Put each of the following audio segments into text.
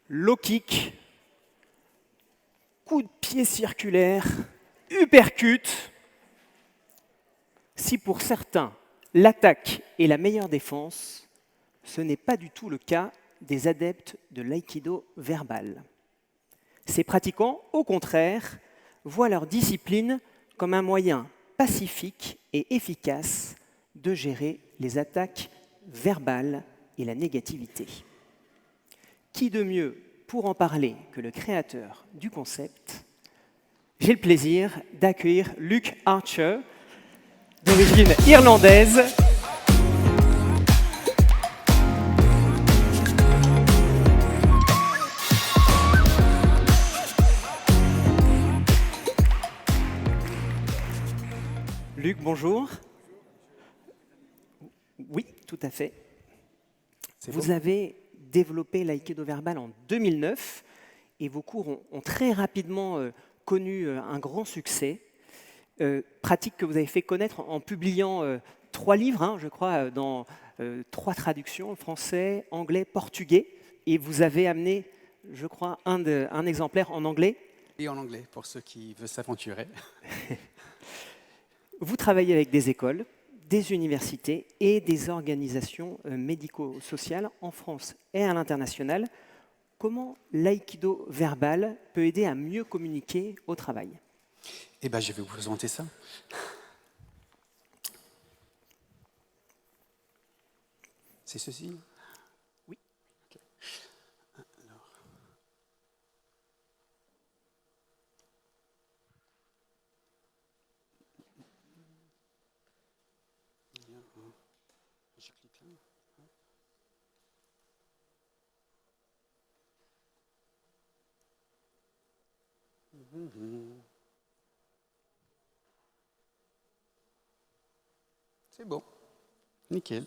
low kick, coup de pied circulaire, uppercut. Si pour certains, l'attaque est la meilleure défense, ce n'est pas du tout le cas des adeptes de l'aïkido verbal. Ces pratiquants, au contraire, voient leur discipline comme un moyen pacifique et efficace de gérer les attaques verbales et la négativité. Qui de mieux pour en parler que le créateur du concept? J'ai le plaisir d'accueillir Luke Archer, d'origine irlandaise. Luc, bonjour. Oui, tout à fait. Vous avez développé l'aïkido verbal en 2009 et vos cours ont très rapidement connu un grand succès. Pratique que vous avez fait connaître en publiant 3 livres, je crois, dans 3 traductions, français, anglais, portugais. Et vous avez amené, je crois, un exemplaire en anglais. Et en anglais, pour ceux qui veulent s'aventurer. Vous travaillez avec des écoles, des universités et des organisations médico-sociales en France et à l'international. Comment l'aïkido verbal peut aider à mieux communiquer au travail? Eh bien, je vais vous présenter ça. C'est ceci? Oui. Okay. Alors. Je clique là. C'est bon. Nickel.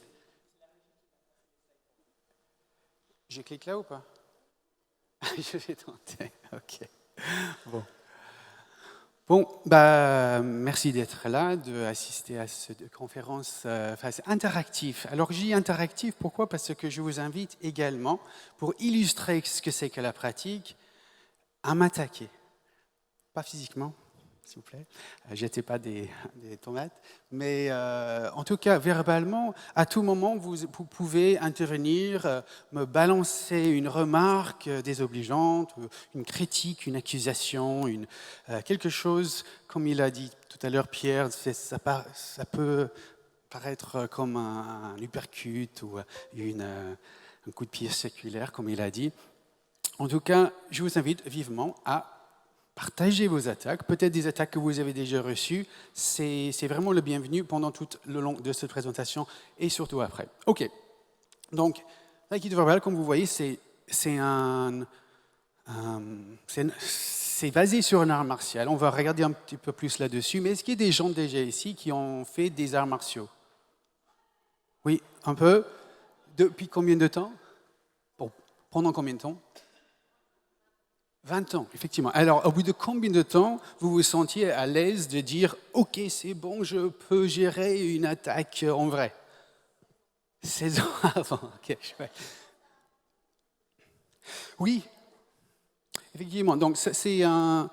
Je clique là ou pas? Je vais tenter. OK. Bon. Merci d'être là, d'assister à cette conférence interactive. Alors, je dis interactive, pourquoi? Parce que je vous invite également, pour illustrer ce que c'est que la pratique, à m'attaquer. Pas physiquement, s'il vous plaît. Jetez pas des tomates. Mais en tout cas, verbalement, à tout moment, vous pouvez intervenir, me balancer une remarque désobligeante, une critique, une accusation, quelque chose, comme il a dit tout à l'heure Pierre, ça peut paraître comme un uppercut ou un coup de pied circulaire, comme il a dit. En tout cas, je vous invite vivement à partagez vos attaques, peut-être des attaques que vous avez déjà reçues. C'est vraiment le bienvenu pendant tout le long de cette présentation et surtout après. OK. Donc, l'aïkido verbal, comme vous voyez, c'est basé sur un art martial. On va regarder un petit peu plus là-dessus. Mais est-ce qu'il y a des gens déjà ici qui ont fait des arts martiaux? Oui, un peu. Depuis combien de temps? Bon, pendant combien de temps? 20 ans, effectivement. Alors, au bout de combien de temps vous vous sentiez à l'aise de dire « Ok, c'est bon, je peux gérer une attaque en vrai » 16 ans avant, ok, chouette. Oui, effectivement. Donc, c'est un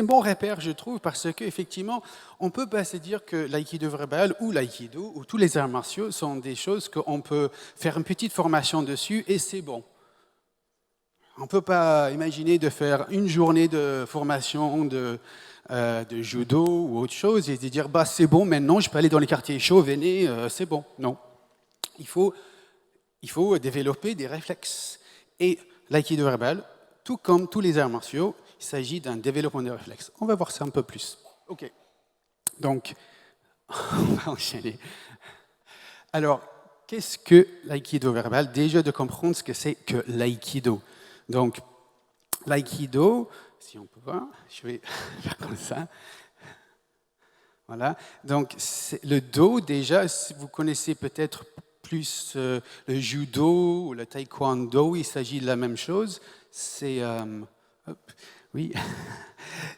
bon repère, je trouve, parce qu'effectivement, on ne peut pas se dire que l'aïkido verbal ou l'aïkido ou tous les arts martiaux sont des choses qu'on peut faire une petite formation dessus et c'est bon. On ne peut pas imaginer de faire une journée de formation de judo ou autre chose et de dire bah, c'est bon, maintenant je peux aller dans les quartiers chauds, venez, c'est bon. Non. Il faut développer des réflexes. Et l'aïkido verbal, tout comme tous les arts martiaux, il s'agit d'un développement de réflexes. On va voir ça un peu plus. OK. Donc, on va enchaîner. Alors, qu'est-ce que l'aïkido verbal? Déjà de comprendre ce que c'est que l'aïkido. Donc, l'aïkido, si on peut voir, je vais faire comme ça. Voilà. Donc, le do, déjà, si vous connaissez peut-être plus le judo ou le taekwondo, il s'agit de la même chose. C'est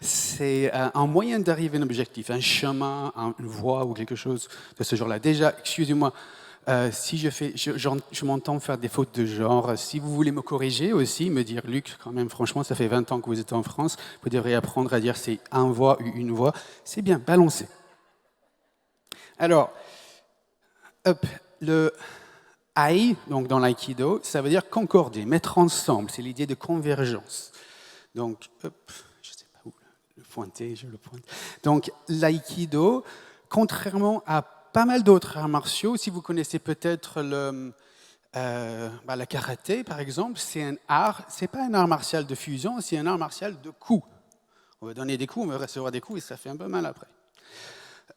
c'est un moyen d'arriver à un objectif, un chemin, une voie ou quelque chose de ce genre-là. Déjà, excusez-moi, si je m'entends faire des fautes de genre, si vous voulez me corriger aussi, me dire, Luc, quand même, franchement, ça fait 20 ans que vous êtes en France, vous devriez apprendre à dire c'est un voix ou une voix. C'est bien, balancez. Alors, le ai, donc dans l'aïkido, ça veut dire concorder, mettre ensemble. C'est l'idée de convergence. Donc, je ne sais pas où le pointer, je le pointe. Donc, l'aïkido, contrairement à pas mal d'autres arts martiaux, si vous connaissez peut-être la karaté, par exemple, c'est un art, c'est pas un art martial de fusion, c'est un art martial de coups. On va donner des coups, on va recevoir des coups et ça fait un peu mal après.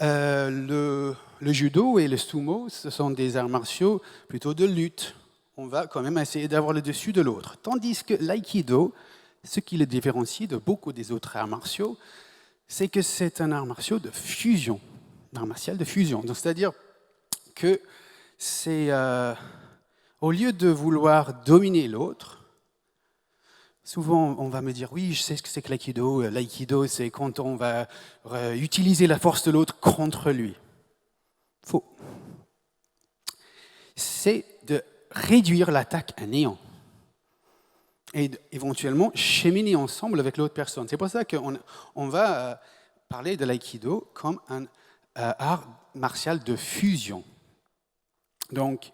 Le judo et le sumo, ce sont des arts martiaux plutôt de lutte. On va quand même essayer d'avoir le dessus de l'autre. Tandis que l'aïkido, ce qui le différencie de beaucoup des autres arts martiaux, c'est que c'est un art martial de fusion. Un art martial de fusion. Donc, c'est-à-dire que c'est, au lieu de vouloir dominer l'autre, souvent, on va me dire, oui, je sais ce que c'est que l'aïkido. L'aïkido, c'est quand on va utiliser la force de l'autre contre lui. Faux. C'est de réduire l'attaque à néant et éventuellement cheminer ensemble avec l'autre personne. C'est pour ça qu'on va parler de l'aïkido comme un art martial de fusion. Donc,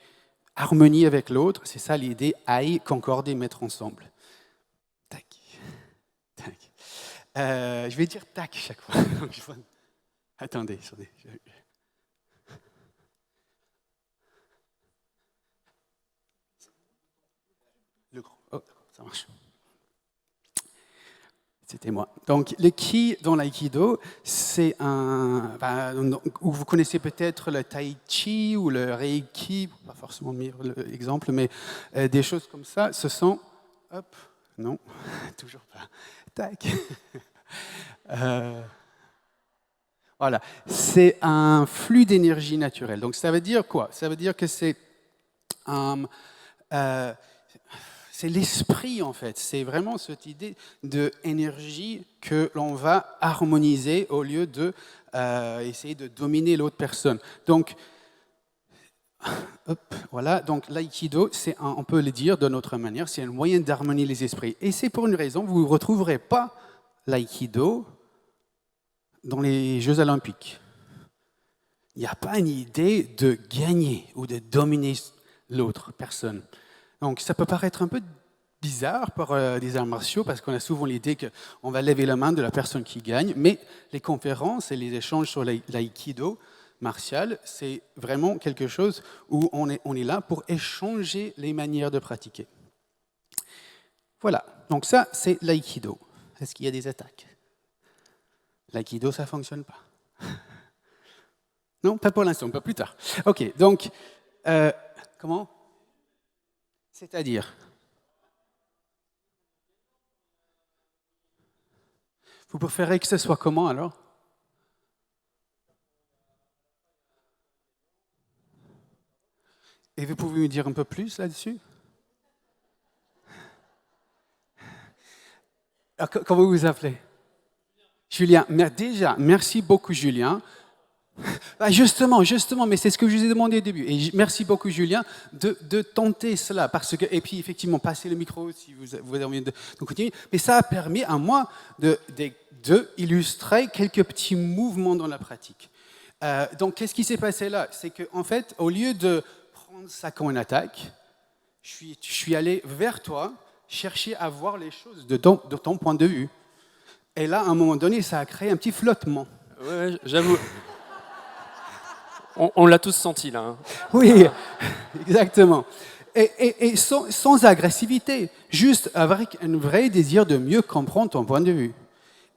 harmonie avec l'autre, c'est ça l'idée, ai, concorder, mettre ensemble. Tac, tac. Je vais dire tac chaque fois. Attendez. Le gros. Oh, ça marche. C'était moi. Donc, le ki dans l'aïkido, c'est où vous connaissez peut-être le tai chi ou le reiki, pas forcément l'exemple, mais des choses comme ça. Ce sont, hop, non, toujours pas. Tac. Voilà, c'est un flux d'énergie naturelle. Donc, ça veut dire quoi? Ça veut dire que c'est l'esprit, en fait. C'est vraiment cette idée d'énergie que l'on va harmoniser au lieu de essayer de dominer l'autre personne. Donc, voilà. Donc, l'aïkido, on peut le dire d'une autre manière, c'est un moyen d'harmoniser les esprits. Et c'est pour une raison, vous ne retrouverez pas l'aïkido dans les Jeux Olympiques. Il n'y a pas une idée de gagner ou de dominer l'autre personne. Donc, ça peut paraître un peu bizarre pour des arts martiaux parce qu'on a souvent l'idée qu'on va lever la main de la personne qui gagne, mais les conférences et les échanges sur l'aïkido martial, c'est vraiment quelque chose où on est là pour échanger les manières de pratiquer. Voilà, donc ça, c'est l'aïkido. Est-ce qu'il y a des attaques? L'aïkido, ça ne fonctionne pas. Non, pas pour l'instant, pas plus tard. Ok, donc, comment? C'est-à-dire, vous préférez que ce soit comment alors? Et vous pouvez me dire un peu plus là-dessus? Comment vous vous appelez? Julien. Déjà, merci beaucoup Julien. Justement, mais c'est ce que je vous ai demandé au début. Et merci beaucoup, Julien, de tenter cela. Parce que, et puis, effectivement, passez le micro si vous avez envie de continuer. Mais ça a permis à moi d'illustrer quelques petits mouvements dans la pratique. Donc, qu'est-ce qui s'est passé là? C'est qu'en fait, au lieu de prendre ça comme une attaque, je suis allé vers toi, chercher à voir les choses de ton point de vue. Et là, à un moment donné, ça a créé un petit flottement. Ouais, j'avoue. On l'a tous senti, là. Hein. Oui, exactement. Et sans agressivité, juste avec un vrai désir de mieux comprendre ton point de vue.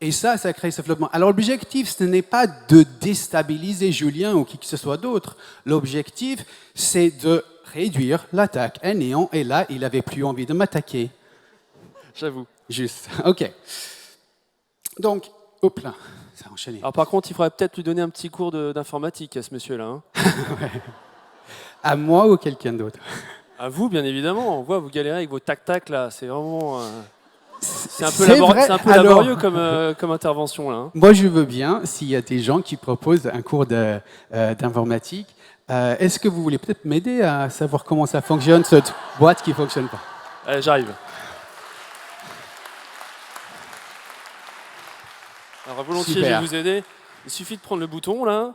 Et ça crée ce flottement. Alors l'objectif, ce n'est pas de déstabiliser Julien ou qui que ce soit d'autre. L'objectif, c'est de réduire l'attaque à néant. Et là, il n'avait plus envie de m'attaquer. J'avoue. Juste, ok. Donc, hop là. Ça a enchaîné. Alors par contre, il faudrait peut-être lui donner un petit cours d'informatique à ce monsieur-là. Hein. Ouais. À moi ou quelqu'un d'autre? À vous, bien évidemment. On voit, vous galérez avec vos tac-tac, là. C'est vraiment... C'est un peu, laborieux comme intervention, là. Hein. Moi, je veux bien, s'il y a des gens qui proposent un cours d'informatique, Est-ce que vous voulez peut-être m'aider à savoir comment ça fonctionne, cette boîte qui ne fonctionne pas? J'arrive. Alors, volontiers, Super. je vais vous aider. Il suffit de prendre le bouton, là.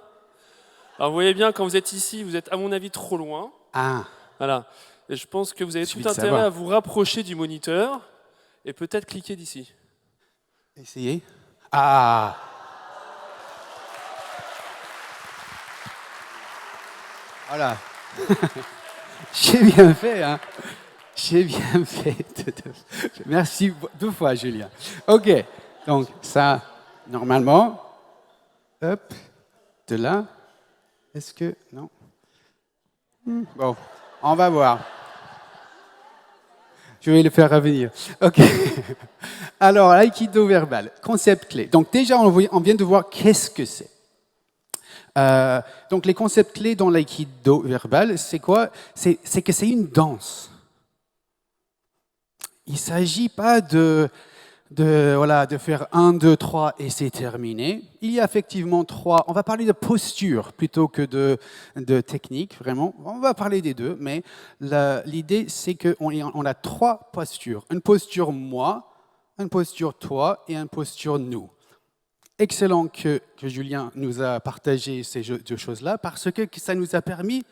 Alors, vous voyez bien, quand vous êtes ici, vous êtes, à mon avis, trop loin. Ah, Voilà. Et je pense que vous avez Il tout suffit de intérêt savoir. à vous rapprocher du moniteur et peut-être cliquer d'ici. essayez. Ah, voilà. J'ai bien fait, hein. J'ai bien fait. Merci 2 fois, Julien. OK. Donc, ça, normalement, hop, de là. Est-ce que... Non. Bon, on va voir. Je vais le faire revenir. OK. Alors, l'aïkido verbal, concept clé. Donc, déjà, on vient de voir qu'est-ce que c'est. Donc, les concepts clés dans l'aïkido verbal, c'est quoi? C'est que c'est une danse. Il ne s'agit pas de faire 1, 2, 3 et c'est terminé. Il y a effectivement 3. On va parler de posture plutôt que de technique, vraiment. On va parler des deux, mais l'idée, c'est qu'on a 3 postures. Une posture moi, une posture toi et une posture nous. Excellent que Julien nous a partagé ces 2 choses-là parce que ça nous a permis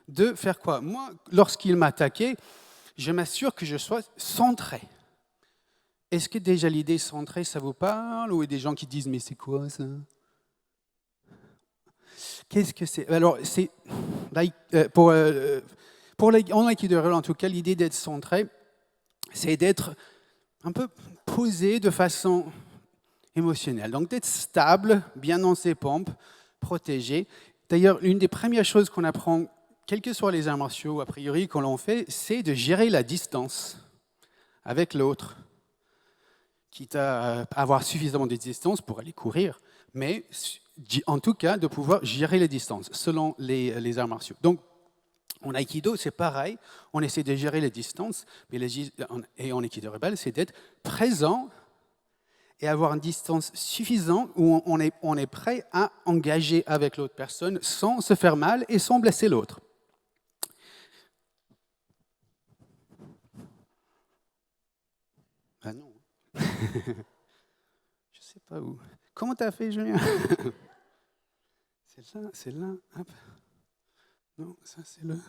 de faire quoi? Moi, lorsqu'il m'a attaqué, je m'assure que je sois centré. Est-ce que déjà l'idée centrée, ça vous parle? Ou il y a des gens qui disent, mais c'est quoi ça? Qu'est-ce que c'est? Alors, c'est en l'aïkido, en tout cas, l'idée d'être centré, c'est d'être un peu posé de façon émotionnelle. Donc, d'être stable, bien dans ses pompes, protégé. D'ailleurs, l'une des premières choses qu'on apprend, quels que soient les arts martiaux, a priori, qu'on l'on fait, c'est de gérer la distance avec l'autre. Quitte à avoir suffisamment de distance pour aller courir, mais en tout cas de pouvoir gérer les distances selon les arts martiaux. Donc, en aïkido, c'est pareil, on essaie de gérer les distances, et en aïkido verbal, c'est d'être présent et avoir une distance suffisante où on est prêt à engager avec l'autre personne sans se faire mal et sans blesser l'autre. Ah non. Je ne sais pas où. Comment tu as fait, Julien? C'est là. Hop. Non, ça c'est le...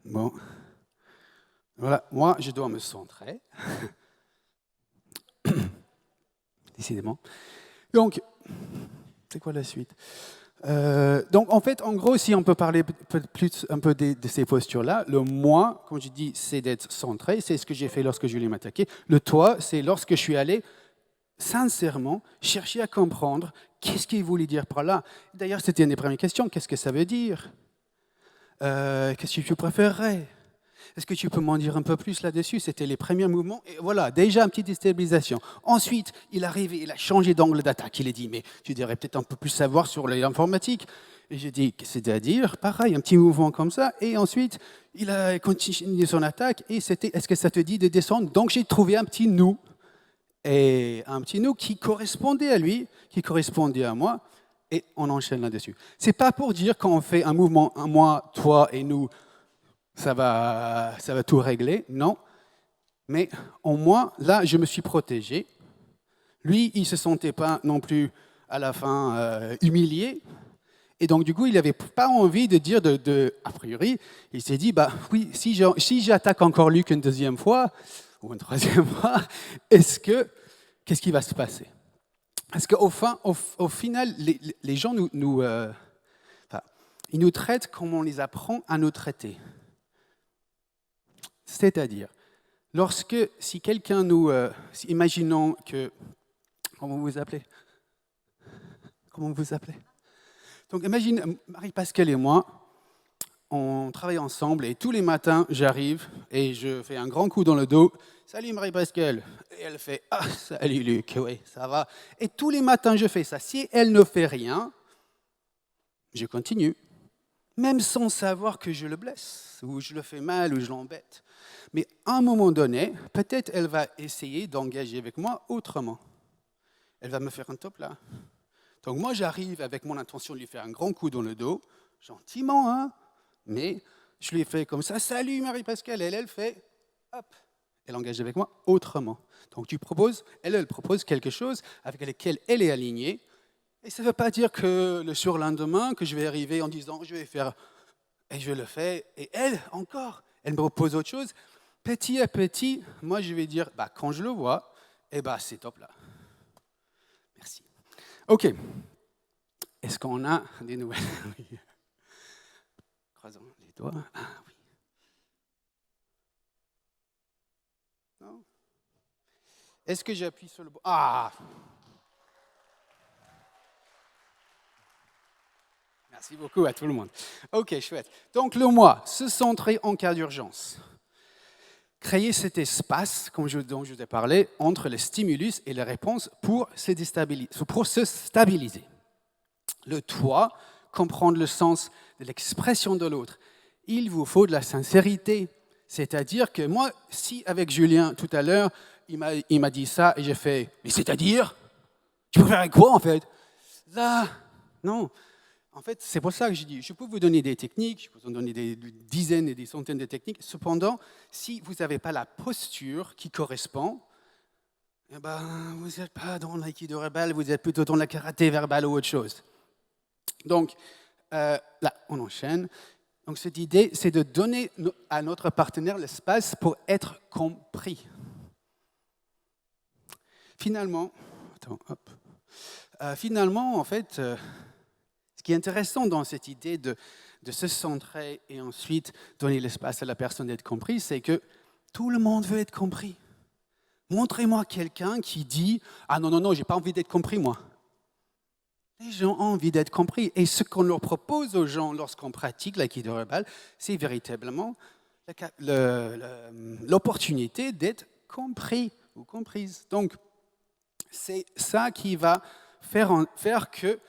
Bon. Voilà, moi je dois me centrer. Décidément. Donc, c'est quoi la suite? Donc, en fait, en gros, si on peut parler plus un peu de ces postures-là, le moi, comme je dis, c'est d'être centré, c'est ce que j'ai fait lorsque Julien m'a attaqué. Le toi, c'est lorsque je suis allé sincèrement chercher à comprendre qu'est-ce qu'il voulait dire par là. D'ailleurs, c'était une des premières questions. Qu'est-ce que ça veut dire? Qu'est-ce que tu préférerais? Est-ce que tu peux m'en dire un peu plus là-dessus? C'était les premiers mouvements. Et voilà, déjà une petite déstabilisation. Ensuite, il a changé d'angle d'attaque. Il a dit, mais tu devrais peut-être un peu plus savoir sur l'informatique. Et j'ai dit, c'est-à-dire, pareil, un petit mouvement comme ça. Et ensuite, il a continué son attaque. Et c'était, est-ce que ça te dit de descendre? Donc, j'ai trouvé un petit nous. Et un petit nous qui correspondait à lui, qui correspondait à moi. Et on enchaîne là-dessus. C'est pas pour dire quand on fait un mouvement, un moi, toi et nous, ça va tout régler, non. Mais en moi, là, je me suis protégé. Lui, il ne se sentait pas non plus à la fin humilié. Et donc, du coup, il n'avait pas envie de dire, a priori, il s'est dit, bah oui, si j'attaque encore Luc une deuxième fois, ou une troisième fois, qu'est-ce qui va se passer? Parce qu'au final, les gens ils nous traitent comme on les apprend à nous traiter. C'est-à-dire, si quelqu'un imaginons que... Comment vous appelez? Donc, imagine, Marie-Pascale et moi, on travaille ensemble et tous les matins, j'arrive et je fais un grand coup dans le dos. Salut Marie-Pascale. Et elle fait, ah, salut Luc, oui, ça va. Et tous les matins, je fais ça. Si elle ne fait rien, je continue. Même sans savoir que je le blesse, ou je le fais mal, ou je l'embête. Mais à un moment donné, peut-être elle va essayer d'engager avec moi autrement. Elle va me faire un top là. Donc moi, j'arrive avec mon intention de lui faire un grand coup dans le dos. gentiment, hein, mais je lui ai fait comme ça, salut Marie-Pascale, elle fait, hop, elle engage avec moi autrement. Donc tu proposes, elle propose quelque chose avec lequel elle est alignée, et ça ne veut pas dire que le surlendemain, que je vais arriver en disant, je vais faire, et je le fais, et elle, encore, elle me propose autre chose. Petit à petit, moi je vais dire, quand je le vois, c'est top là. Merci. OK. Est-ce qu'on a des nouvelles? Oui. Croisons les doigts. Ah oui. Non? Est-ce que j'appuie sur le bouton? Ah! Merci beaucoup à tout le monde. OK, chouette. Donc le moi, se centrer en cas d'urgence. Créer cet espace, dont je vous ai parlé, entre le stimulus et la réponse pour se stabiliser. Le toi, comprendre le sens de l'expression de l'autre. Il vous faut de la sincérité. C'est-à-dire que moi, si avec Julien tout à l'heure, il m'a dit ça et j'ai fait « Mais c'est-à-dire? Tu préférais quoi en fait ?» Là, non. En fait, c'est pour ça que je dis, je peux vous donner des techniques, je peux vous donner des dizaines et des centaines de techniques. Cependant, si vous n'avez pas la posture qui correspond, vous n'êtes pas dans l'aïkido verbal, vous êtes plutôt dans la karaté verbal ou autre chose. Donc, là, on enchaîne. Donc, cette idée, c'est de donner à notre partenaire l'espace pour être compris. Finalement, en fait, ce qui est intéressant dans cette idée de se centrer et ensuite donner l'espace à la personne d'être comprise, c'est que tout le monde veut être compris. Montrez-moi quelqu'un qui dit « Ah non, j'ai pas envie d'être compris, moi ». Les gens ont envie d'être compris. Et ce qu'on leur propose aux gens lorsqu'on pratique l'aïkido verbal, c'est véritablement l'opportunité d'être compris ou comprise. Donc, c'est ça qui va faire que,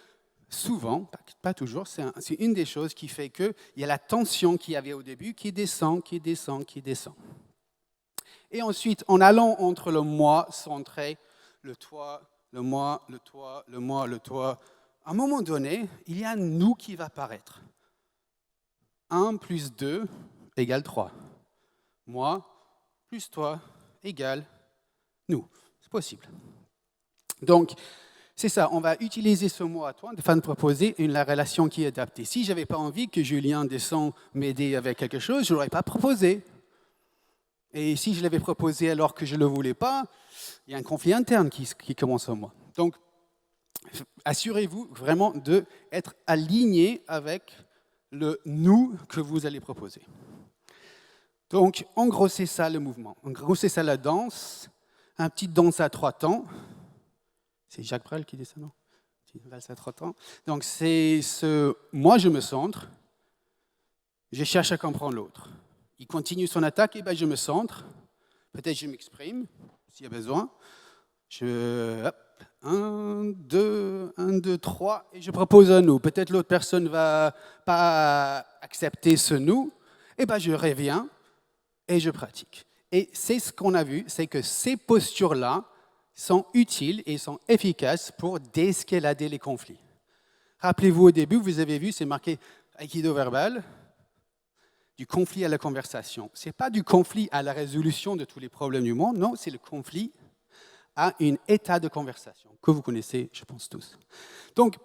souvent, pas toujours, c'est une des choses qui fait qu'il y a la tension qu'il y avait au début qui descend. Et ensuite, en allant entre le moi centré, le toi, le moi, le toi, le moi, le toi, à un moment donné, il y a un nous qui va apparaître. 1 plus 2 égale 3. Moi plus toi égale nous. C'est possible. Donc, c'est ça, on va utiliser ce mot à toi afin de proposer la relation qui est adaptée. Si je n'avais pas envie que Julien descende m'aider avec quelque chose, je ne l'aurais pas proposé. Et si je l'avais proposé alors que je ne le voulais pas, il y a un conflit interne qui commence en moi. Donc, assurez-vous vraiment d'être aligné avec le « nous » que vous allez proposer. Donc, en gros, c'est ça le mouvement. En gros, c'est ça la danse. Un petit danse à 3 temps. C'est Jacques Brel qui dit ça, non? Une valse à 3 temps. Donc, c'est ce « moi, je me centre ». Je cherche à comprendre l'autre. Il continue son attaque, et je me centre. Peut-être je m'exprime, s'il y a besoin. 1, 2, 3, et je propose un nous. Peut-être l'autre personne ne va pas accepter ce nous. Et je reviens et je pratique. Et c'est ce qu'on a vu, c'est que ces postures-là sont utiles et sont efficaces pour désescalader les conflits. Rappelez-vous, au début, vous avez vu, c'est marqué Aikido verbal, du conflit à la conversation. Ce n'est pas du conflit à la résolution de tous les problèmes du monde, non, c'est le conflit à un état de conversation que vous connaissez, je pense tous. Donc,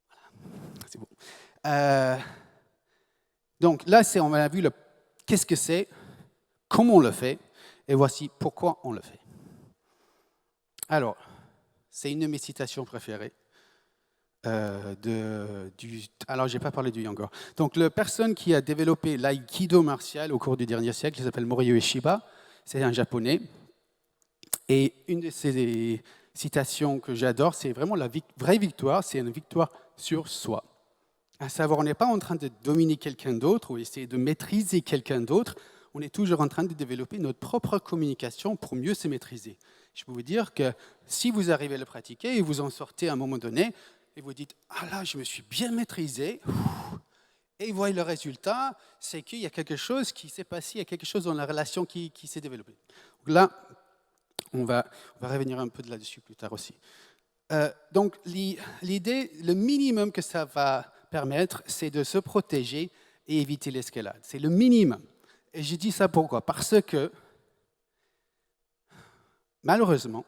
voilà, c'est bon. Donc là, on a vu qu'est-ce que c'est, comment on le fait, et voici pourquoi on le fait. Alors, c'est une de mes citations préférées. Alors, je n'ai pas parlé du encore. Donc, la personne qui a développé l'aïkido martial au cours du dernier siècle, il s'appelle Morihei Ueshiba, c'est un japonais. Et une de ces citations que j'adore, c'est vraiment la vraie victoire, c'est une victoire sur soi. À savoir, on n'est pas en train de dominer quelqu'un d'autre ou essayer de maîtriser quelqu'un d'autre, on est toujours en train de développer notre propre communication pour mieux se maîtriser. Je peux vous dire que si vous arrivez à le pratiquer et vous en sortez à un moment donné, et vous dites « Ah là, je me suis bien maîtrisé », et vous voyez le résultat, c'est qu'il y a quelque chose qui s'est passé, il y a quelque chose dans la relation qui s'est développée. Donc là, on va revenir un peu de là-dessus plus tard aussi. Donc, l'idée, le minimum que ça va permettre, c'est de se protéger et éviter l'escalade. C'est le minimum. Et je dis ça pourquoi? Parce que, malheureusement,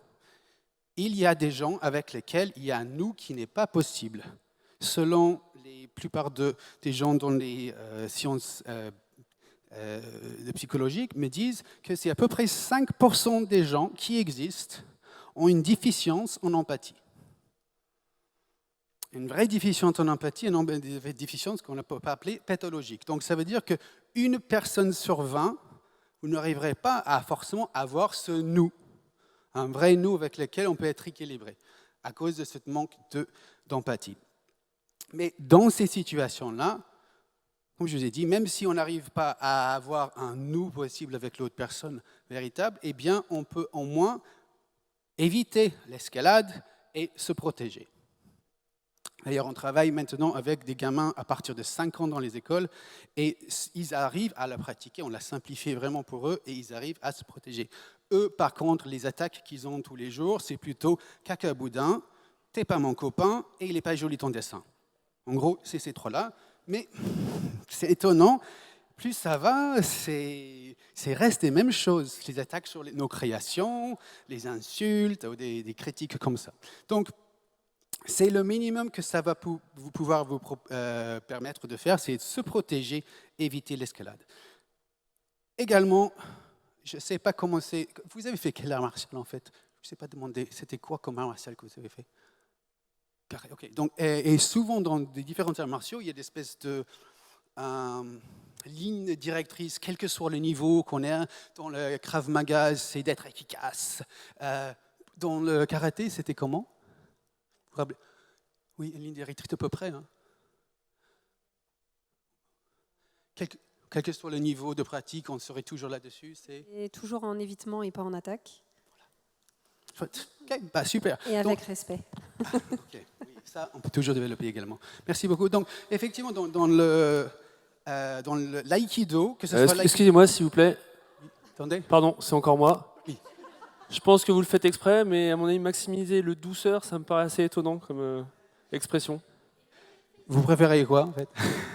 il y a des gens avec lesquels il y a un nous qui n'est pas possible. Selon la plupart des gens dans les sciences psychologiques me disent que c'est à peu près 5% des gens qui existent ont une déficience en empathie. Une vraie déficience en empathie, une déficience qu'on ne peut pas appeler pathologique. Donc ça veut dire qu'une personne sur 20, vous n'arriverez pas à forcément avoir ce nous, un vrai nous avec lequel on peut être équilibré, à cause de ce manque d'empathie. Mais dans ces situations-là, comme je vous ai dit, même si on n'arrive pas à avoir un nous possible avec l'autre personne véritable, eh bien on peut au moins éviter l'escalade et se protéger. D'ailleurs, on travaille maintenant avec des gamins à partir de 5 ans dans les écoles et ils arrivent à la pratiquer, on l'a simplifié vraiment pour eux et ils arrivent à se protéger. Eux, par contre, les attaques qu'ils ont tous les jours, c'est plutôt « caca boudin »,« t'es pas mon copain » et « il n'est pas joli ton dessin ». En gros, c'est ces trois-là, mais c'est étonnant, plus ça va, c'est reste les mêmes choses. Les attaques sur nos créations, les insultes ou des critiques comme ça. Donc, c'est le minimum que ça va pouvoir vous permettre de faire, c'est de se protéger, éviter l'escalade. Également, je ne sais pas comment c'est... Vous avez fait quel art martial en fait? Je ne sais pas demander, c'était quoi comme art martial que vous avez fait? Okay. Donc, et souvent dans des différents arts martiaux, il y a des espèces de lignes directrices, quel que soit le niveau qu'on est. Dans le Krav Maga, c'est d'être efficace. Dans le karaté, c'était comment? Oui, une ligne directrice à peu près. Hein. Quel que soit le niveau de pratique, on serait toujours là-dessus. Et toujours en évitement et pas en attaque. Okay, bah, super. Et avec respect. Okay. Oui, ça, on peut toujours développer également. Merci beaucoup. Donc, effectivement, dans l'aïkido, que ce soit l'aïkido... Excusez-moi, s'il vous plaît. Oui. Attendez. Pardon, c'est encore moi. Oui. Je pense que vous le faites exprès, mais à mon avis, maximiser le douceur, ça me paraît assez étonnant comme expression. Vous préférez quoi, en fait?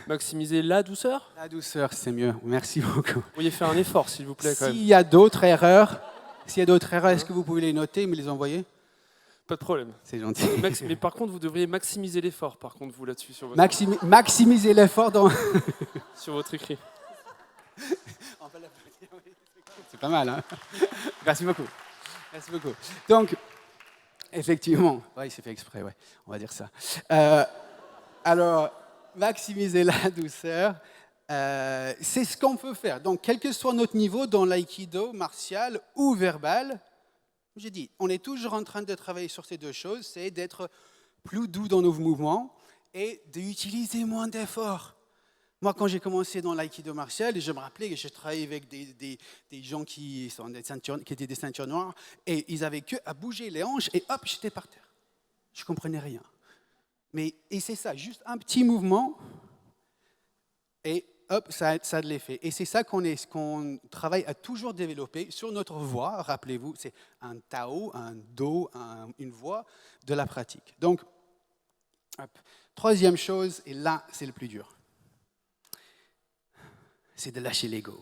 Maximiser la douceur? La douceur, c'est mieux. Merci beaucoup. Vous pourriez faire un effort, s'il vous plaît, quand même. S'il y a d'autres erreurs, est-ce que vous pouvez les noter et me les envoyer? Pas de problème. C'est gentil. Mais par contre, vous devriez maximiser l'effort, par contre, vous, là-dessus. Sur votre... Maximiser l'effort dans... sur votre écrit. C'est pas mal, hein? Merci beaucoup. Merci beaucoup. Donc, effectivement, ouais, c'est fait exprès, ouais, on va dire ça. Alors, maximiser la douceur, c'est ce qu'on peut faire. Donc, quel que soit notre niveau dans l'aïkido, martial ou verbal, j'ai dit, on est toujours en train de travailler sur ces deux choses, c'est d'être plus doux dans nos mouvements et d'utiliser moins d'efforts. Moi, quand j'ai commencé dans l'aïkido martial, je me rappelais que je travaillais avec des gens qui étaient des ceintures noires et ils avaient que à bouger les hanches et hop, j'étais par terre. Je ne comprenais rien. Et c'est ça, juste un petit mouvement et hop, ça a de l'effet. Et c'est ça qu'on travaille à toujours développer sur notre voix. Rappelez-vous, c'est un Tao, un Do, une voix de la pratique. Donc, hop. Troisième chose, et là, c'est le plus dur. C'est de lâcher l'ego.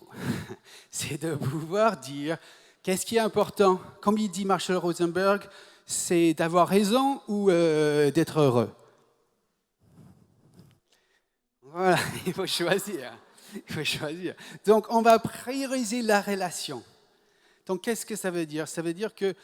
C'est de pouvoir dire qu'est-ce qui est important. Comme il dit Marshall Rosenberg, c'est d'avoir raison ou d'être heureux. Voilà, il faut choisir. Il faut choisir. Donc, on va prioriser la relation. Donc, qu'est-ce que ça veut dire? Ça veut dire que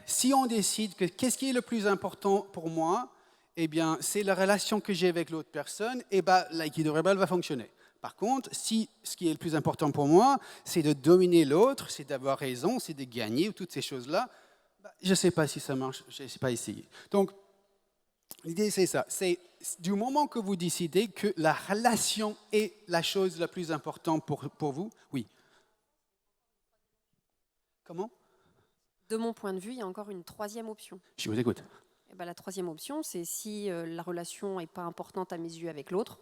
si on décide que qu'est-ce qui est le plus important pour moi, eh bien, c'est la relation que j'ai avec l'autre personne, et bien, l'aïkido verbal va fonctionner. Par contre, si ce qui est le plus important pour moi, c'est de dominer l'autre, c'est d'avoir raison, c'est de gagner, toutes ces choses-là, je ne sais pas si ça marche, je ne sais pas essayer. Donc, l'idée, c'est ça. C'est du moment que vous décidez que la relation est la chose la plus importante pour vous, oui. Comment? De mon point de vue, il y a encore une troisième option. Je vous écoute. Et ben, la troisième option, c'est si la relation n'est pas importante à mes yeux avec l'autre,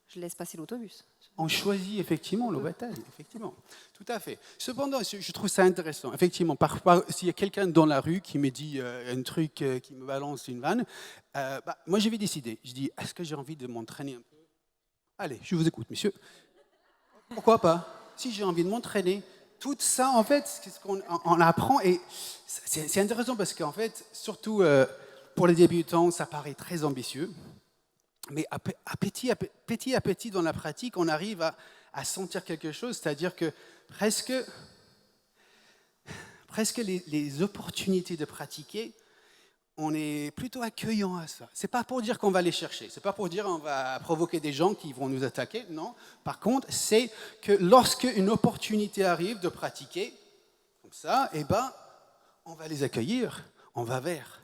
Je laisse passer l'autobus. On choisit effectivement le bataille, effectivement. Tout à fait. Cependant, je trouve ça intéressant. Effectivement, parfois, s'il y a quelqu'un dans la rue qui me dit un truc, qui me balance une vanne, moi, je vais décider. Je dis, est-ce que j'ai envie de m'entraîner un peu? Allez, je vous écoute, monsieur. Pourquoi pas? Si j'ai envie de m'entraîner, tout ça, en fait, c'est ce qu'on on apprend. Et c'est intéressant parce qu'en fait, surtout pour les débutants, ça paraît très ambitieux. Mais petit à petit, dans la pratique, on arrive à sentir quelque chose, c'est-à-dire que presque les opportunités de pratiquer, on est plutôt accueillant à ça. Ce n'est pas pour dire qu'on va les chercher, ce n'est pas pour dire qu'on va provoquer des gens qui vont nous attaquer, non. Par contre, c'est que lorsque une opportunité arrive de pratiquer, comme ça, on va les accueillir, on va vers.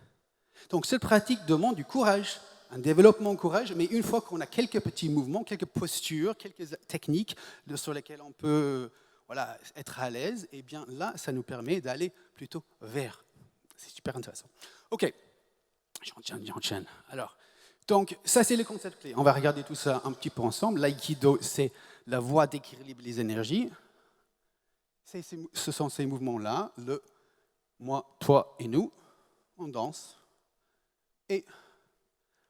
Donc cette pratique demande du courage, un développement de courage, mais une fois qu'on a quelques petits mouvements, quelques postures, quelques techniques sur lesquelles on peut être à l'aise, et bien là, ça nous permet d'aller plutôt vers. C'est super intéressant. Ok, j'enchaîne. Alors, donc ça c'est le concept clé. On va regarder tout ça un petit peu ensemble. L'aïkido, c'est la voie d'équilibre des énergies. Ce sont ces mouvements-là, le moi, toi et nous. On danse et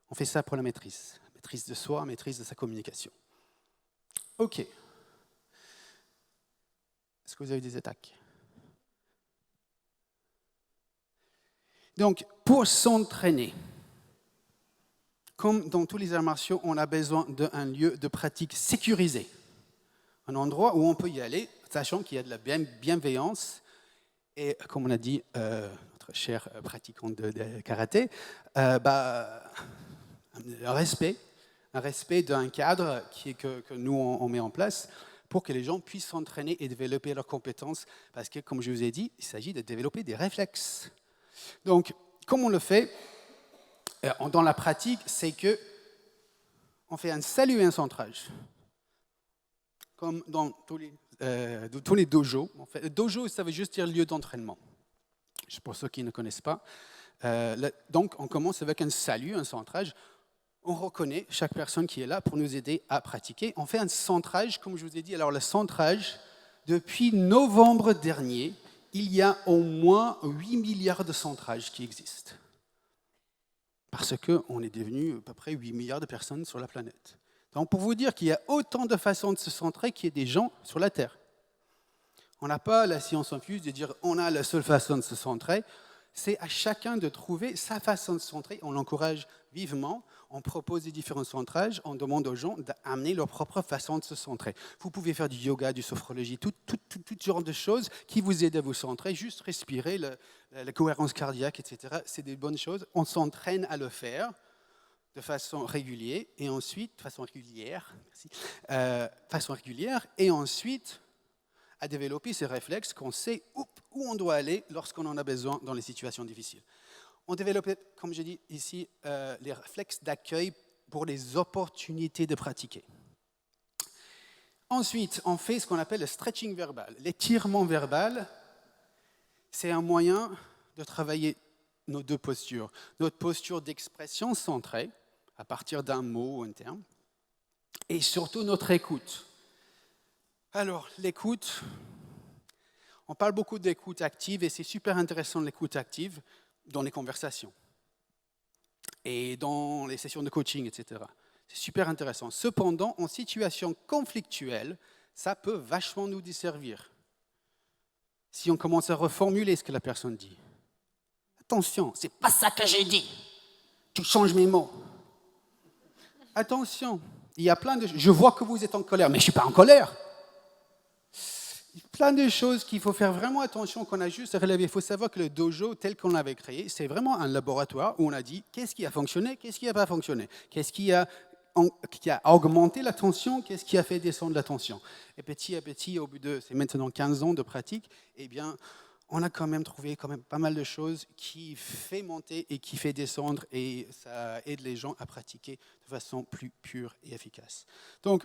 on fait ça pour la maîtrise de soi, maîtrise de sa communication. Ok. Est-ce que vous avez des attaques? Donc, pour s'entraîner, comme dans tous les arts martiaux, on a besoin d'un lieu de pratique sécurisé. Un endroit où on peut y aller, sachant qu'il y a de la bienveillance. Et comme on a dit, notre cher pratiquant de karaté, un respect d'un cadre que nous, on met en place pour que les gens puissent s'entraîner et développer leurs compétences. Parce que, comme je vous ai dit, il s'agit de développer des réflexes. Donc, comme on le fait dans la pratique, c'est qu'on fait un salut et un centrage. Comme dans tous les dojos. En fait, le dojo, ça veut juste dire lieu d'entraînement. Pour ceux qui ne connaissent pas. Donc, on commence avec un salut, un centrage. On reconnaît chaque personne qui est là pour nous aider à pratiquer. On fait un centrage, comme je vous ai dit. Alors, le centrage, depuis novembre dernier, il y a au moins 8 milliards de centrages qui existent. Parce qu'on est devenu à peu près 8 milliards de personnes sur la planète. Donc, pour vous dire qu'il y a autant de façons de se centrer qu'il y a des gens sur la Terre. On n'a pas la science infuse de dire on a la seule façon de se centrer. C'est à chacun de trouver sa façon de se centrer. On l'encourage vivement. On propose des différents centrages. On demande aux gens d'amener leur propre façon de se centrer. Vous pouvez faire du yoga, du sophrologie, tout genre de choses qui vous aident à vous centrer. Juste respirer, la cohérence cardiaque, etc. C'est des bonnes choses. On s'entraîne à le faire de façon régulière et ensuite, et ensuite à développer ces réflexes qu'on sait où on doit aller lorsqu'on en a besoin dans les situations difficiles. On développe, comme je dis ici, les réflexes d'accueil pour les opportunités de pratiquer. Ensuite, on fait ce qu'on appelle le stretching verbal. L'étirement verbal, c'est un moyen de travailler nos deux postures. Notre posture d'expression centrée, à partir d'un mot ou un terme, et surtout notre écoute. Alors, l'écoute, on parle beaucoup d'écoute active et c'est super intéressant l'écoute active dans les conversations et dans les sessions de coaching, etc. C'est super intéressant. Cependant, en situation conflictuelle, ça peut vachement nous desservir. Si on commence à reformuler ce que la personne dit. Attention, c'est pas ça que j'ai dit. Tu changes mes mots. Attention, il y a plein de... Je vois que vous êtes en colère, mais je ne suis pas en colère. Il y a plein de choses qu'il faut faire vraiment attention, qu'on a juste à relever. Il faut savoir que le dojo, tel qu'on l'avait créé, c'est vraiment un laboratoire où on a dit qu'est-ce qui a fonctionné, qu'est-ce qui n'a pas fonctionné, qu'est-ce qui a augmenté la tension, qu'est-ce qui a fait descendre la tension. Et petit à petit, au bout de c'est maintenant 15 ans de pratique, eh bien, on a quand même trouvé pas mal de choses qui fait monter et qui fait descendre et ça aide les gens à pratiquer de façon plus pure et efficace. Donc,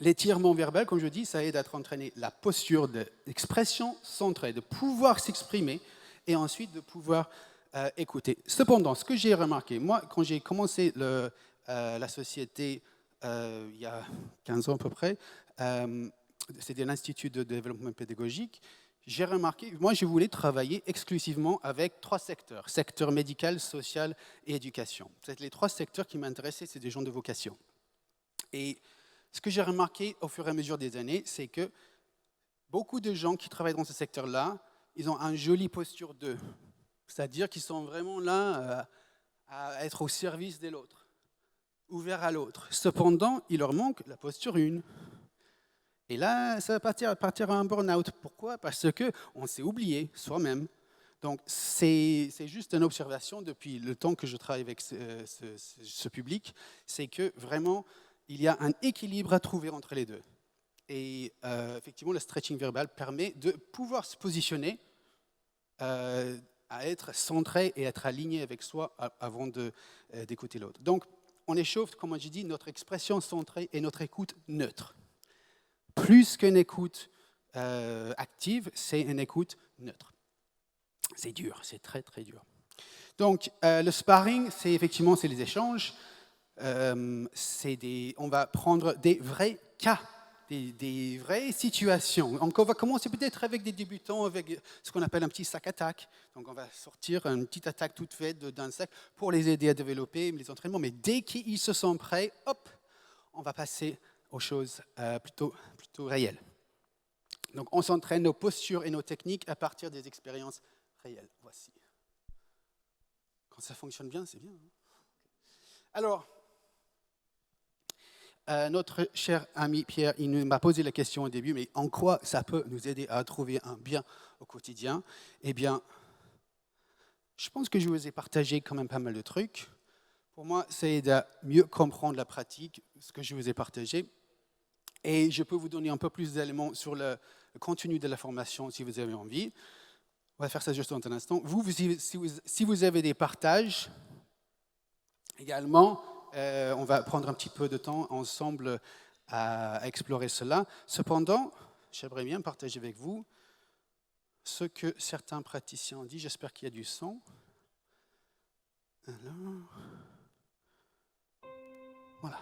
l'étirement verbal, comme je dis, ça aide à entraîner la posture d'expression centrée, de pouvoir s'exprimer et ensuite de pouvoir écouter. Cependant, ce que j'ai remarqué, moi, quand j'ai commencé la société il y a 15 ans à peu près. C'était l'Institut de développement pédagogique. J'ai remarqué, moi je voulais travailler exclusivement avec 3 secteurs, secteur médical, social et éducation. C'est les 3 secteurs qui m'intéressaient, c'est des gens de vocation. Et ce que j'ai remarqué au fur et à mesure des années, c'est que beaucoup de gens qui travaillent dans ce secteur-là, ils ont une jolie posture d'eux. C'est-à-dire qu'ils sont vraiment là à être au service de l'autre, ouverts à l'autre. Cependant, il leur manque la posture 1. Et là, ça va partir à un burn-out. Pourquoi? Parce qu'on s'est oublié soi-même. Donc, c'est juste une observation depuis le temps que je travaille avec ce public. C'est que vraiment, il y a un équilibre à trouver entre les deux. Et effectivement, le stretching verbal permet de pouvoir se positionner, à être centré et être aligné avec soi avant d'écouter l'autre. Donc, on échauffe, comme j'ai dit, notre expression centrée et notre écoute neutre. Plus qu'une écoute active, c'est une écoute neutre. C'est dur, c'est très très dur. Donc le sparring, c'est les échanges. On va prendre des vrais cas, des vraies situations. Donc on va commencer peut-être avec des débutants, avec ce qu'on appelle un petit sac attaque. Donc on va sortir une petite attaque toute faite d'un sac pour les aider à développer les entraînements. Mais dès qu'ils se sentent prêts, hop, on va passer aux choses plutôt réelles. Donc, on s'entraîne nos postures et nos techniques à partir des expériences réelles. Voici. Quand ça fonctionne bien, c'est bien. Alors, notre cher ami Pierre, il m'a posé la question au début, mais en quoi ça peut nous aider à trouver un bien au quotidien? Eh bien, je pense que je vous ai partagé quand même pas mal de trucs. Pour moi, c'est de mieux comprendre la pratique, ce que je vous ai partagé. Et je peux vous donner un peu plus d'éléments sur le contenu de la formation si vous avez envie. On va faire ça juste dans un instant. Si vous avez des partages, également, on va prendre un petit peu de temps ensemble à explorer cela. Cependant, j'aimerais bien partager avec vous ce que certains praticiens ont dit. J'espère qu'il y a du son. Alors, voilà.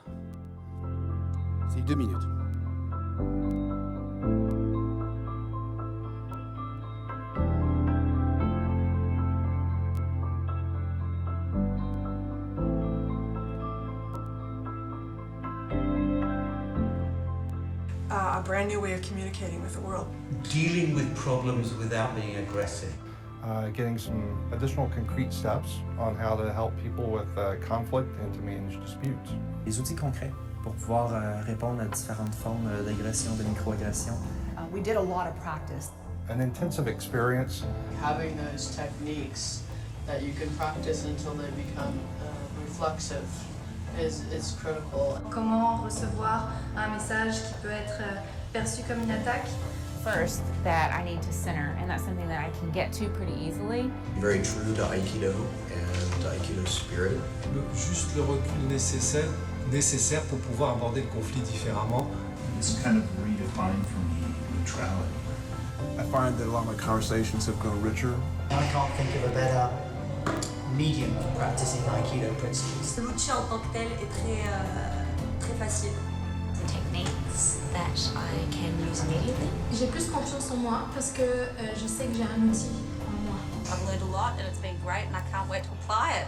C'est 2 minutes. A brand new way of communicating with the world. Dealing with problems without being aggressive. Getting some additional concrete steps on how to help people with conflict and to manage disputes. Des outils concrets pour pouvoir répondre à différentes formes d'agression, de microagression. We did a lot of practice. An intensive experience. Having those techniques that you can practice until they become reflexive is critical. Comment recevoir un message qui peut être perçu comme une attaque? First, that I need to center, and that's something that I can get to pretty easily. Very true to Aikido and Aikido spirit. Juste le recul nécessaire pour pouvoir aborder le conflit différemment. It's kind of redefined for me neutrality. I find that a lot of my conversations have grown richer. I can't think of a better medium for practicing Aikido principles. L'outil en tant que tel est très facile. The techniques that I can use immediately. J'ai plus confiance en moi parce que je sais que j'ai un outil en moi. I've learned a lot and it's been great and I can't wait to apply it.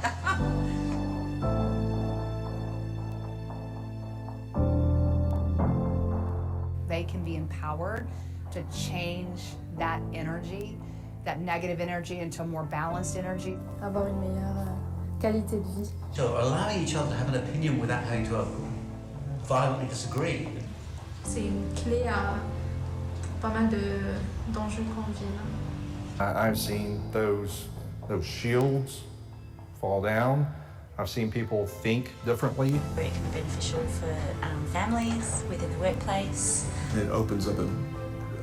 They can be empowered to change that energy, that negative energy, into a more balanced energy. Avoir une meilleure qualité de vie. So allowing each other to have an opinion without having to violently disagree. C'est une clé à pas mal d'enjeux qu'on vit. I've seen those shields fall down. I've seen people think differently. It can be beneficial for families within the workplace. It opens up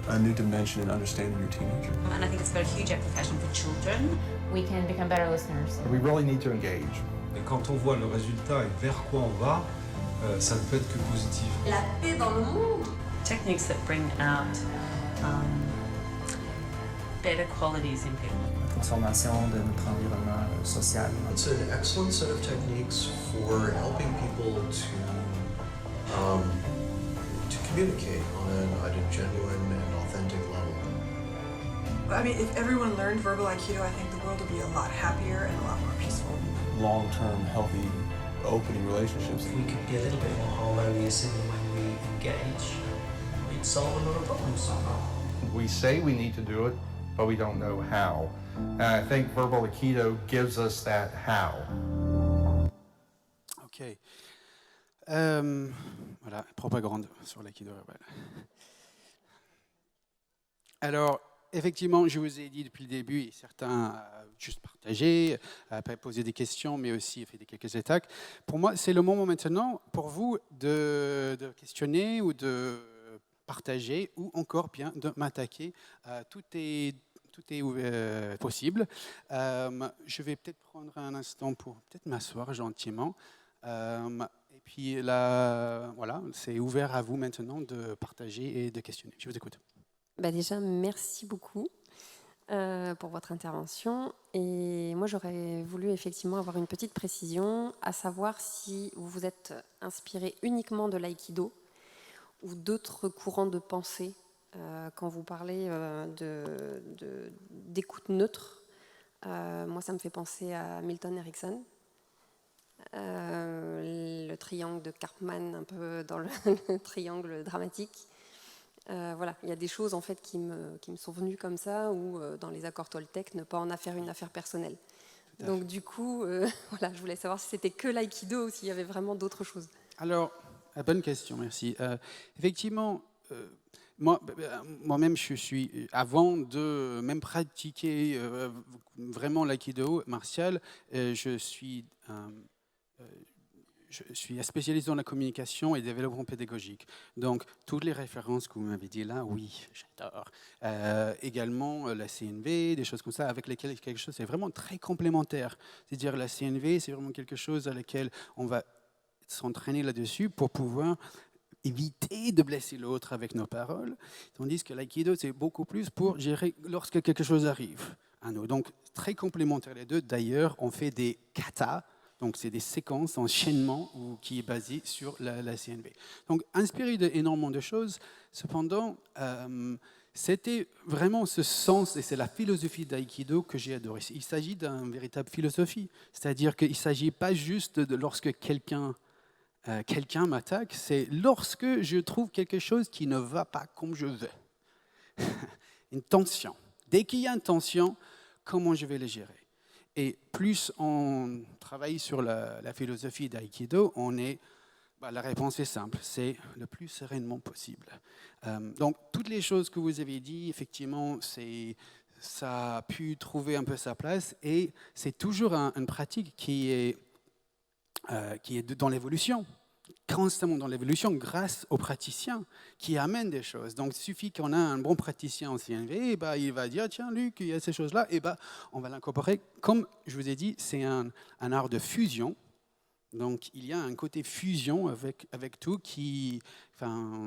a new dimension in understanding your teenager. And I think it's got a huge application for children. We can become better listeners. We really need to engage. Et quand on voit le résultat et vers quoi on va, ça ne peut être que positif. La paix dans le monde. Techniques that bring out better qualities in people. La transformation de notre environnement social. It's an excellent set of techniques for helping people to to communicate on a genuine and authentic level. I mean, if everyone learned verbal Aikido, I think the world would be a lot happier and a lot more peaceful. Long-term, healthy, opening relationships. If we could be a little bit more harmonious in the way we engage, we'd solve a lot of problems somehow. We say we need to do it, but we don't know how. And I think verbal Aikido gives us that how. Ok. Voilà, propagande sur l'aïkido verbal. Alors, effectivement, je vous ai dit depuis le début, et certains juste partagé, poser des questions, mais aussi fait quelques attaques. Pour moi, c'est le moment maintenant pour vous de questionner ou de partager ou encore bien de m'attaquer. Tout est possible. Je vais peut-être prendre un instant pour peut-être m'asseoir gentiment. Et puis là, voilà, c'est ouvert à vous maintenant de partager et de questionner. Je vous écoute. Déjà, merci beaucoup pour votre intervention. Et moi, j'aurais voulu effectivement avoir une petite précision, à savoir si vous vous êtes inspiré uniquement de l'aïkido ou d'autres courants de pensée quand vous parlez d'écoute neutre. Moi, ça me fait penser à Milton Erickson. Le triangle de Karpman, un peu dans le triangle dramatique. Voilà, il y a des choses en fait qui me sont venues comme ça, ou dans les accords Toltec, ne pas en faire une affaire personnelle. Donc du coup, voilà, je voulais savoir si c'était que l'aïkido ou s'il y avait vraiment d'autres choses. Alors, bonne question, merci. Effectivement, moi-même, je suis, avant de même pratiquer vraiment l'aïkido martial, je suis spécialisé dans la communication et le développement pédagogique. Donc, toutes les références que vous m'avez dit là, oui, j'adore. Également, la CNV, des choses comme ça, avec lesquelles quelque chose est vraiment très complémentaire. C'est-à-dire, la CNV, c'est vraiment quelque chose à laquelle on va s'entraîner là-dessus pour pouvoir éviter de blesser l'autre avec nos paroles. Tandis que l'aïkido, c'est beaucoup plus pour gérer lorsque quelque chose arrive à nous. Donc, très complémentaires les deux. D'ailleurs, on fait des katas. Donc, c'est des séquences d'enchaînement qui est basé sur la CNV. Donc, inspiré d'énormément de choses. Cependant, c'était vraiment ce sens, et c'est la philosophie d'Aïkido que j'ai adoré. Il s'agit d'une véritable philosophie. C'est-à-dire qu'il ne s'agit pas juste de lorsque quelqu'un m'attaque, c'est lorsque je trouve quelque chose qui ne va pas comme je veux. Une tension. Dès qu'il y a une tension, comment je vais le gérer? Et plus on travaille sur la philosophie d'Aïkido, la réponse est simple, c'est le plus sereinement possible. Donc, toutes les choses que vous avez dit, effectivement, ça a pu trouver un peu sa place, et c'est toujours une pratique qui est dans l'évolution, constamment dans l'évolution, grâce aux praticiens qui amènent des choses. Donc, il suffit qu'on a un bon praticien en CNV, il va dire, tiens, Luc, il y a ces choses-là, on va l'incorporer. Comme je vous ai dit, c'est un art de fusion. Donc, il y a un côté fusion avec tout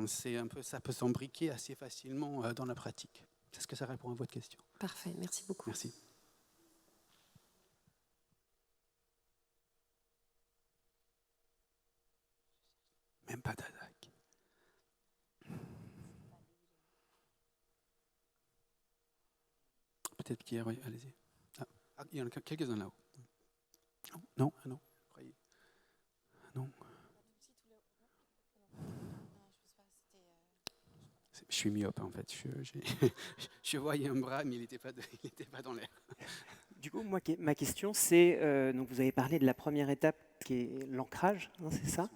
c'est un peu, ça peut s'embriquer assez facilement dans la pratique. Est-ce que ça répond à votre question? Parfait, merci beaucoup. Merci. Même pas d'attaque. Peut-être qu'hier, oui, allez-y. Il y en a quelques-uns là-haut. Non, non, croyez. Non. Je suis myope en fait. Je voyais un bras, mais il n'était pas dans l'air. Du coup, ma question, c'est, donc vous avez parlé de la première étape qui est l'ancrage, hein, c'est ça?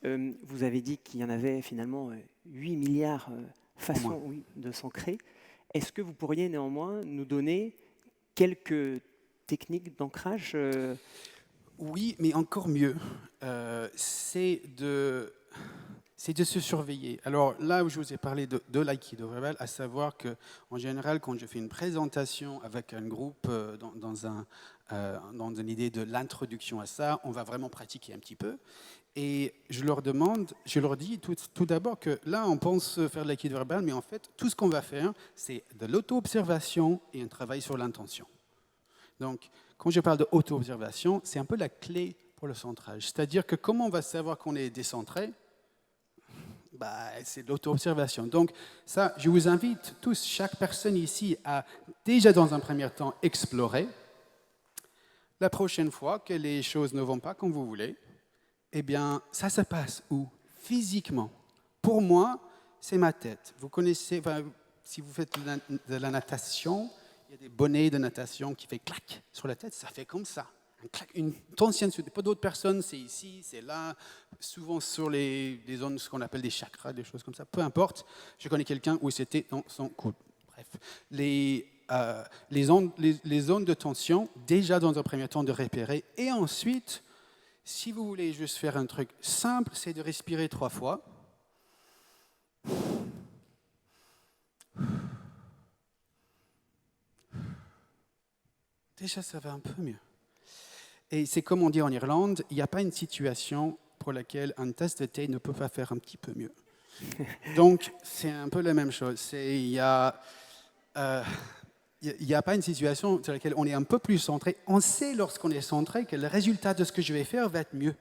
Vous avez dit qu'il y en avait finalement 8 milliards façons de s'ancrer. Est-ce que vous pourriez néanmoins nous donner quelques techniques d'ancrage? Oui, mais encore mieux, c'est de se surveiller. Alors là où je vous ai parlé de l'aïkido verbal, à savoir qu'en général, quand je fais une présentation avec un groupe dans une idée de l'introduction à ça, on va vraiment pratiquer un petit peu. Et je leur dis tout d'abord que là, on pense faire de l'aïkido verbal, mais en fait, tout ce qu'on va faire, c'est de l'auto-observation et un travail sur l'intention. Donc, quand je parle de auto-observation, c'est un peu la clé pour le centrage. C'est-à-dire que comment on va savoir qu'on est décentré? c'est l'auto-observation. Donc ça, je vous invite tous, chaque personne ici, à déjà dans un premier temps explorer. La prochaine fois que les choses ne vont pas comme vous voulez, eh bien, ça se passe où? Physiquement. Pour moi, c'est ma tête. Vous connaissez, si vous faites de la natation, il y a des bonnets de natation qui fait clac sur la tête, ça fait comme ça. Une tension sur pas d'autres personnes, c'est ici, c'est là, souvent sur les zones, ce qu'on appelle des chakras, des choses comme ça, peu importe. Je connais quelqu'un où c'était dans son coude. Bref, les zones de tension, déjà dans un premier temps de repérer, et ensuite, si vous voulez juste faire un truc simple, c'est de respirer 3 fois. Déjà, ça va un peu mieux. Et c'est comme on dit en Irlande, il n'y a pas une situation pour laquelle un tasse de thé ne peut pas faire un petit peu mieux. Donc, c'est un peu la même chose. Il n'y a pas une situation sur laquelle on est un peu plus centré. On sait lorsqu'on est centré que le résultat de ce que je vais faire va être mieux.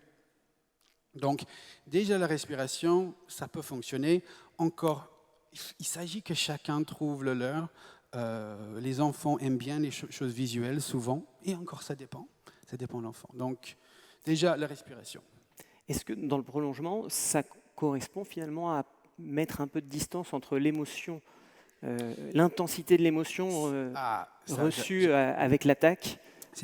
Donc, déjà la respiration, ça peut fonctionner. Encore, il s'agit que chacun trouve le leur. Les enfants aiment bien les choses visuelles, souvent. Et encore, ça dépend. Ça dépend de l'enfant. Donc, déjà, la respiration. Est-ce que dans le prolongement, ça correspond finalement à mettre un peu de distance entre l'émotion, l'intensité de l'émotion reçue avec l'attaque,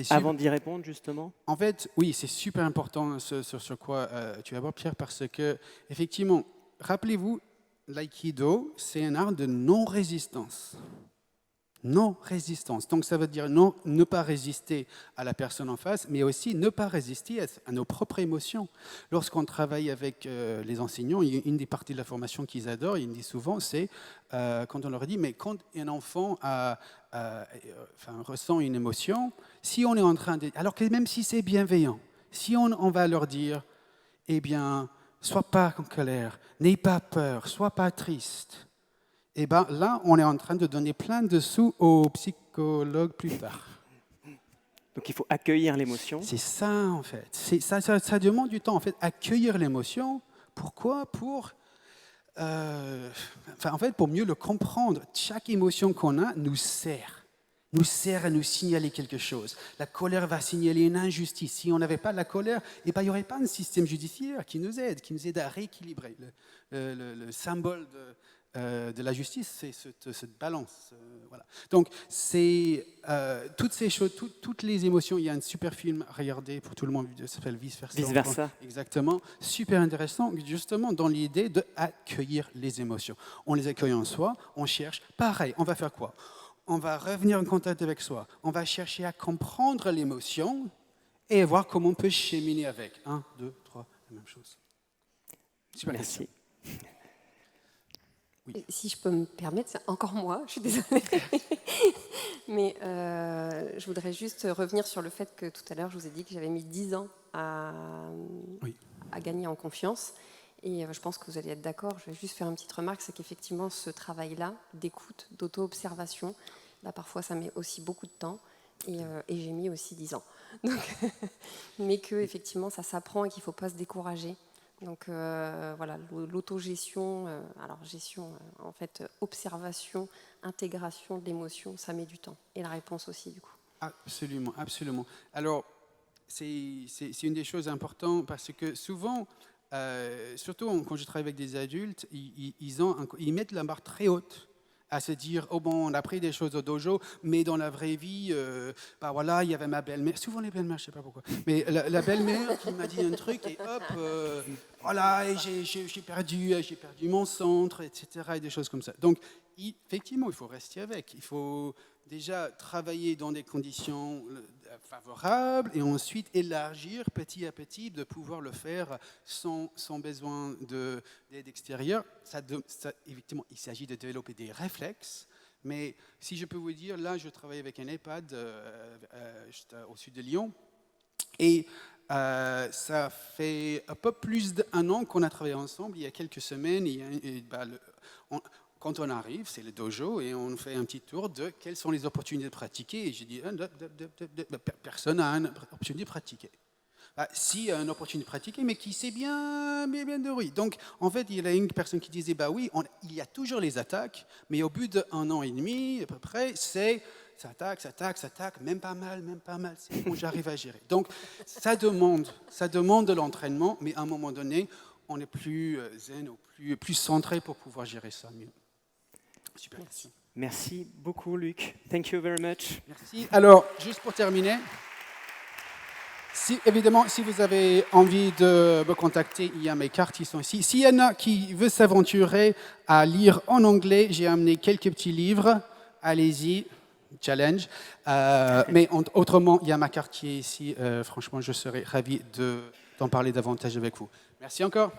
avant d'y répondre, justement? En fait, oui, c'est super important sur quoi tu abordes, Pierre, parce que, effectivement, rappelez-vous, l'aïkido, c'est un art de non-résistance. Non-résistance. Donc, ça veut dire ne pas résister à la personne en face, mais aussi ne pas résister à nos propres émotions. Lorsqu'on travaille avec les enseignants, une des parties de la formation qu'ils adorent, ils me disent souvent, c'est quand on leur dit, mais quand un enfant ressent une émotion, si on est en train de... Alors que même si c'est bienveillant, si on va leur dire, eh bien, sois pas en colère, n'aie pas peur, sois pas triste, et bien là, on est en train de donner plein de sous aux psychologues plus tard. Donc il faut accueillir l'émotion. C'est ça, en fait. Ça demande du temps, en fait, accueillir l'émotion. Pourquoi? Pour mieux le comprendre. Chaque émotion qu'on a nous sert à nous signaler quelque chose. La colère va signaler une injustice. Si on n'avait pas de la colère, il n'y aurait pas un système judiciaire qui nous aide à rééquilibrer. Le symbole de la justice, c'est cette balance. Voilà. Donc, c'est toutes ces choses, toutes les émotions. Il y a un super film à regarder pour tout le monde, ça s'appelle Vice Versa. Vice Versa. Exactement. Super intéressant, justement, dans l'idée d'accueillir les émotions. On les accueille en soi, on cherche. Pareil, on va faire quoi? On va revenir en contact avec soi. On va chercher à comprendre l'émotion et voir comment on peut cheminer avec. 1, 2, 3, la même chose. Super. Merci. Oui. Si je peux me permettre, c'est encore moi, je suis désolée. Mais je voudrais juste revenir sur le fait que tout à l'heure, je vous ai dit que j'avais mis 10 ans à gagner en confiance. Et je pense que vous allez être d'accord. Je vais juste faire une petite remarque, c'est qu'effectivement, ce travail-là, d'écoute, d'auto-observation, là, parfois, ça met aussi beaucoup de temps. Et j'ai mis aussi 10 ans. Donc, mais qu'effectivement, ça s'apprend et qu'il ne faut pas se décourager. Donc voilà, l'autogestion, en fait, observation, intégration de l'émotion, ça met du temps. Et la réponse aussi, du coup. Absolument, absolument. Alors, c'est une des choses importantes parce que souvent, surtout quand je travaille avec des adultes, ils mettent la barre très haute à se dire, oh bon, on a appris des choses au dojo, mais dans la vraie vie, voilà, il y avait ma belle-mère, souvent les belles-mères, je ne sais pas pourquoi, mais la belle-mère qui m'a dit un truc, et hop, voilà, et j'ai perdu mon centre, etc., et des choses comme ça. Donc, effectivement, il faut rester avec, il faut déjà travailler dans des conditions favorables, et ensuite élargir petit à petit, de pouvoir le faire sans besoin d'aide extérieure. Effectivement, il s'agit de développer des réflexes, mais si je peux vous dire, là, je travaille avec un EHPAD juste au sud de Lyon, et ça fait un peu plus d'1 an qu'on a travaillé ensemble. Il y a quelques semaines, quand on arrive, c'est le dojo, et on fait un petit tour de quelles sont les opportunités de pratiquer. Et j'ai dit, personne n'a une opportunité de pratiquer. s'il y a une opportunité de pratiquer, mais qui sait bien de oui. Donc, en fait, il y a une personne qui disait, oui, il y a toujours les attaques, mais au bout d'1 an et demi, à peu près, c'est ça attaque, même pas mal, c'est bon, j'arrive à gérer. Donc, ça demande de l'entraînement, mais à un moment donné, on est plus zen ou plus centré pour pouvoir gérer ça mieux. Super question. Merci beaucoup, Luc. Thank you very much. Merci. Alors, juste pour terminer, évidemment, si vous avez envie de me contacter, il y a mes cartes qui sont ici. S'il y en a qui veut s'aventurer à lire en anglais, j'ai amené quelques petits livres. Allez-y, challenge. Mais autrement, il y a ma carte qui est ici. Franchement, je serais ravi d'en parler davantage avec vous. Merci encore.